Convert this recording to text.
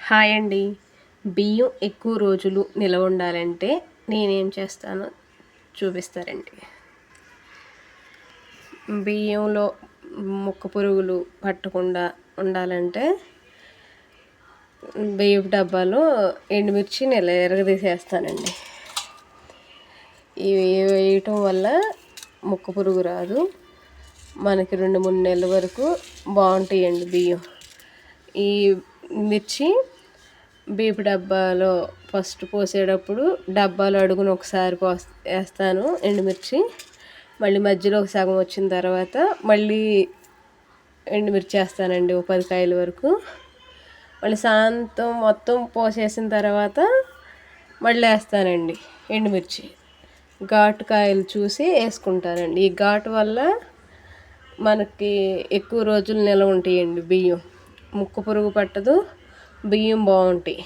Hi అండి. బియ్యం ఎక్కువ రోజులు నిలవ ఉండాలంటే నేనేం చేస్తానో చూపిస్తారండి. బియ్యంలో ముక్క పురుగులు పట్టకుండా ఉండాలంటే బియ్యపు డబ్బాలో ఎండుమిర్చి ఎరగదీసేస్తానండి. ఇవి వేయటం వల్ల ముక్క పురుగు రాదు. మనకి 2-3 నెలల వరకు బాగుంటాయండి బియ్యం. ఈ మిర్చి బియ్యపు డబ్బాలో ఫస్ట్ పోసేటప్పుడు డబ్బాలో అడుగున ఒకసారి వేస్తాను ఎండుమిర్చి. మళ్ళీ మధ్యలో ఒక సగం వచ్చిన తర్వాత మళ్ళీ ఎండుమిర్చి వేస్తానండి, ఒక 10 కాయల వరకు. మళ్ళీ సాయంత్రం మొత్తం పోసేసిన తర్వాత మళ్ళీ వేస్తానండి ఎండుమిర్చి. ఘాటు కాయలు చూసి వేసుకుంటానండి. ఈ ఘాటు వల్ల మనకి ఎక్కువ రోజులు నిలవ ఉంటాయండి బియ్యం. ముక్క పురుగు పట్టదు, బియ్యం బాగుంటాయి.